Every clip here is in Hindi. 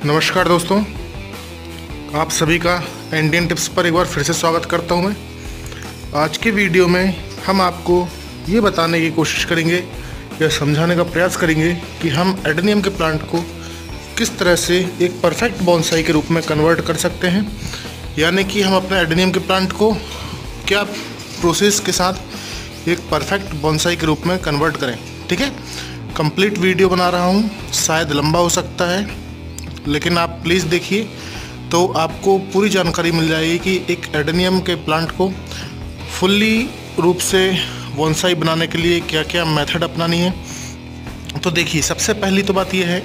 नमस्कार दोस्तों, आप सभी का इंडियन टिप्स पर एक बार फिर से स्वागत करता हूं मैं। आज के वीडियो में हम आपको ये बताने की कोशिश करेंगे या समझाने का प्रयास करेंगे कि हम एडेनियम के प्लांट को किस तरह से एक परफेक्ट बॉन्साई के रूप में कन्वर्ट कर सकते हैं, यानी कि हम अपने एडेनियम के प्लांट को क्या प्रोसेस के साथ एक परफेक्ट बॉन्साई के रूप में कन्वर्ट करें। ठीक है, कंप्लीट वीडियो बना रहा हूँ, शायद लंबा हो सकता है, लेकिन आप प्लीज़ देखिए तो आपको पूरी जानकारी मिल जाएगी कि एक एडेनियम के प्लांट को फुल्ली रूप से बॉन्साई बनाने के लिए क्या क्या मेथड अपनानी है। तो देखिए, सबसे पहली तो बात यह है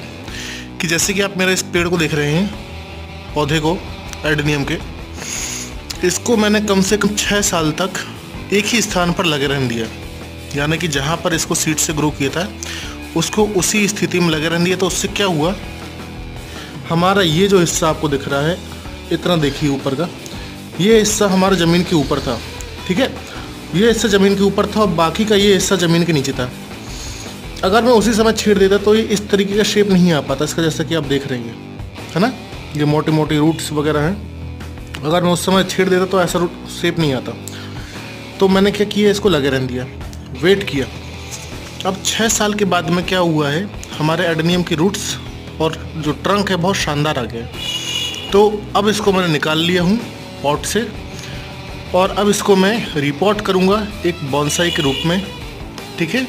कि जैसे कि आप मेरे इस पेड़ को देख रहे हैं, पौधे को एडेनियम के, इसको मैंने कम से कम 6 साल तक एक ही स्थान पर लगे रहने दिया, यानी कि जहाँ पर इसको सीड से ग्रो किया था उसको उसी स्थिति में लगे रहने दिया। तो उससे क्या हुआ, हमारा ये जो हिस्सा आपको दिख रहा है, इतना देखिए ऊपर का, ये हिस्सा हमारा ज़मीन के ऊपर था। ठीक है, ये हिस्सा ज़मीन के ऊपर था और बाकी का ये हिस्सा ज़मीन के नीचे था। अगर मैं उसी समय छेड़ देता तो ये इस तरीके का शेप नहीं आ पाता इसका, जैसा कि आप देख रहे हैं, है ना, ये मोटी मोटी रूट्स वगैरह हैं। अगर मैं उस समय छेड़ देता तो ऐसा रूट शेप नहीं आता। तो मैंने क्या किया, इसको लगे रहने दिया, वेट किया। अब 6 साल के बाद में क्या हुआ है, हमारे एडेनियम की रूट्स और जो ट्रंक है बहुत शानदार आ गया। तो अब इसको मैंने निकाल लिया हूँ पॉट से, और अब इसको मैं रिपोर्ट करूँगा एक बॉन्साई के रूप में। ठीक है,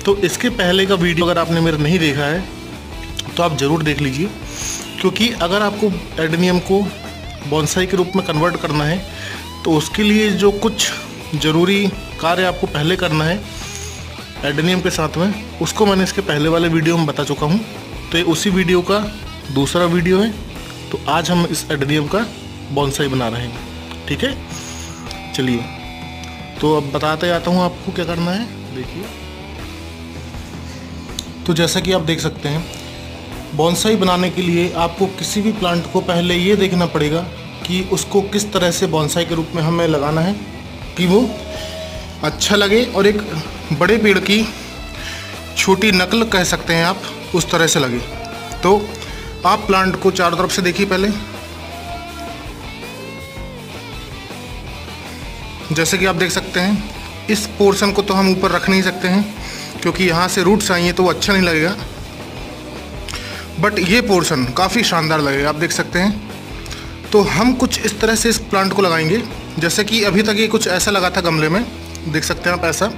तो इसके पहले का वीडियो अगर आपने मेरा नहीं देखा है तो आप ज़रूर देख लीजिए, क्योंकि अगर आपको एडेनियम को बॉन्साई के रूप में कन्वर्ट करना है तो उसके लिए जो कुछ ज़रूरी कार्य आपको पहले करना है एडेनियम के साथ में, उसको मैंने इसके पहले वाले वीडियो में बता चुका हूँ। तो ये उसी वीडियो का दूसरा वीडियो है। तो आज हम इस एडेनियम का बॉन्साई बना रहे हैं। ठीक है, चलिए तो अब बताते आता हूँ आपको क्या करना है। देखिए, तो जैसा कि आप देख सकते हैं, बॉन्साई बनाने के लिए आपको किसी भी प्लांट को पहले ये देखना पड़ेगा कि उसको किस तरह से बॉन्साई के रूप में हमें लगाना है कि वो अच्छा लगे और एक बड़े पेड़ की छोटी नकल कह सकते हैं आप, उस तरह से लगे। तो आप प्लांट को चारों तरफ से देखिए पहले, जैसे कि आप देख सकते हैं, इस पोर्शन को तो हम ऊपर रख नहीं सकते हैं क्योंकि यहाँ से रूट्स आई हैं तो वो अच्छा नहीं लगेगा, बट ये पोर्शन काफ़ी शानदार लगेगा, आप देख सकते हैं। तो हम कुछ इस तरह से इस प्लांट को लगाएंगे, जैसे कि अभी तक ये कुछ ऐसा लगा था गमले में, देख सकते हैं आप ऐसा,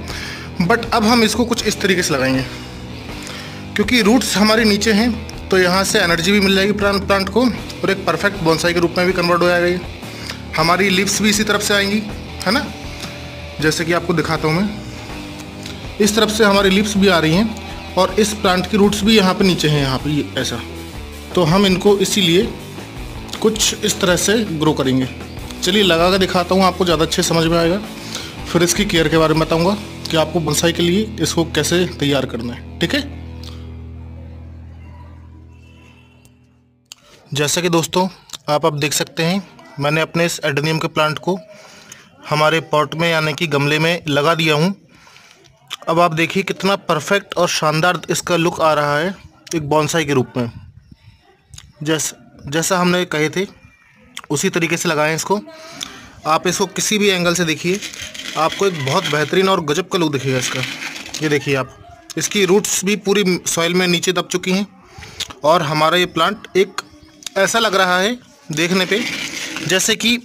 बट अब हम इसको कुछ इस तरीके से लगाएंगे क्योंकि रूट्स हमारे नीचे हैं। तो यहाँ से एनर्जी भी मिल जाएगी प्लांट को और एक परफेक्ट बॉन्साई के रूप में भी कन्वर्ट हो जाएगा ये। हमारी लीव्स भी इसी तरफ से आएंगी, है ना, जैसे कि आपको दिखाता हूँ मैं, इस तरफ से हमारी लीव्स भी आ रही हैं और इस प्लांट की रूट्स भी यहाँ पे नीचे हैं, यहाँ पे ऐसा। तो हम इनको इसीलिए कुछ इस तरह से ग्रो करेंगे। चलिए लगा कर दिखाता हूँ, आपको ज़्यादा अच्छे समझ में आएगा। फिर इसकी केयर के बारे में बताऊँगा कि आपको बॉन्साई के लिए इसको कैसे तैयार करना है। ठीक है, जैसा कि दोस्तों आप अब देख सकते हैं, मैंने अपने इस एडेनियम के प्लांट को हमारे पॉट में यानी कि गमले में लगा दिया हूँ। अब आप देखिए कितना परफेक्ट और शानदार इसका लुक आ रहा है एक बॉन्साई के रूप में। जैसा हमने कहे थे उसी तरीके से लगाएं इसको। आप इसको किसी भी एंगल से देखिए, आपको एक बहुत बेहतरीन और गजब का लुक दिखेगा इसका। ये देखिए आप, इसकी रूट्स भी पूरी सॉइल में नीचे दब चुकी हैं और हमारा ये प्लांट एक ऐसा लग रहा है देखने पे जैसे कि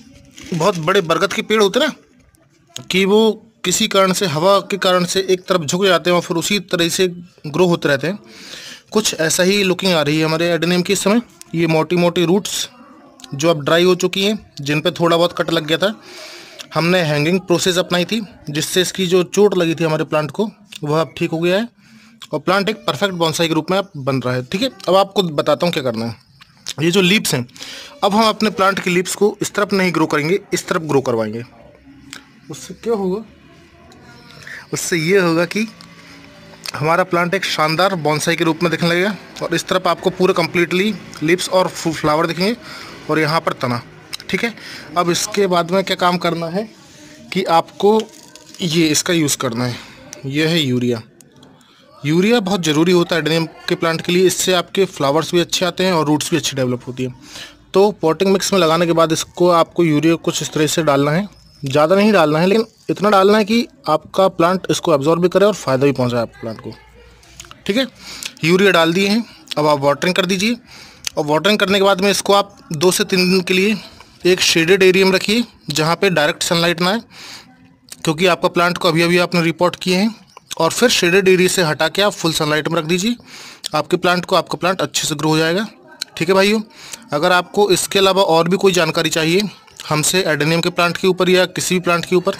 बहुत बड़े बरगद के पेड़ होते हैं ना, कि वो किसी कारण से, हवा के कारण से एक तरफ झुक जाते हैं और फिर उसी तरह से ग्रो होते रहते हैं। कुछ ऐसा ही लुकिंग आ रही है हमारे एडेनियम की इस समय। ये मोटी मोटी रूट्स जो अब ड्राई हो चुकी हैं, जिन पे थोड़ा बहुत कट लग गया था, हमने हैंगिंग प्रोसेस अपनाई थी जिससे इसकी जो चोट लगी थी हमारे प्लांट को वह अब ठीक हो गया है और प्लांट एक परफेक्ट बॉन्साई के रूप में अब बन रहा है। ठीक है, अब आपको बताता हूँ क्या करना है। ये जो लीव्स हैं, अब हम अपने प्लांट की लीव्स को इस तरफ नहीं ग्रो करेंगे, इस तरफ ग्रो करवाएंगे। उससे क्या होगा, उससे ये होगा कि हमारा प्लांट एक शानदार बॉन्साई के रूप में दिखने लगेगा और इस तरफ आपको पूरे कम्प्लीटली लीव्स और फ्लावर दिखेंगे और यहाँ पर तना। ठीक है, अब इसके बाद में क्या काम करना है कि आपको ये इसका यूज़ करना है। यह है यूरिया। यूरिया बहुत ज़रूरी होता है एडेनियम के प्लांट के लिए। इससे आपके फ्लावर्स भी अच्छे आते हैं और रूट्स भी अच्छी डेवलप होती है। तो पॉटिंग मिक्स में लगाने के बाद इसको आपको यूरिया कुछ इस तरह से डालना है। ज़्यादा नहीं डालना है, लेकिन इतना डालना है कि आपका प्लांट इसको एब्जॉर्ब भी करे और फ़ायदा भी पहुँचाए आपके प्लांट को। ठीक है, यूरिया डाल दिए हैं, अब आप वाटरिंग कर दीजिए। और वाटरिंग करने के बाद में इसको आप 2 से 3 दिन के लिए एक शेडेड एरिया में रखिए, जहाँ पे डायरेक्ट सनलाइट ना आए, क्योंकि आपका प्लांट को अभी आपने रिपोर्ट किए हैं। और फिर शेडेड एरिया से हटा के आप फुल सनलाइट में रख दीजिए आपके प्लांट को, आपका प्लांट अच्छे से ग्रो हो जाएगा। ठीक है भाइयों, अगर आपको इसके अलावा और भी कोई जानकारी चाहिए हमसे एडेनियम के प्लांट के ऊपर या किसी भी प्लांट के ऊपर,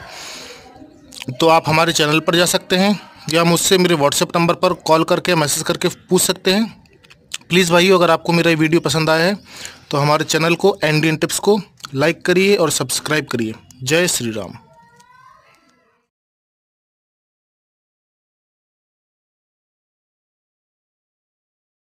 तो आप हमारे चैनल पर जा सकते हैं या मुझसे मेरे व्हाट्सएप नंबर पर कॉल करके मैसेज करके पूछ सकते हैं। प्लीज़ भाइयों, अगर आपको मेरा वीडियो पसंद आया है तो हमारे चैनल को एंडियन टिप्स को लाइक करिए और सब्सक्राइब करिए। जय श्री राम।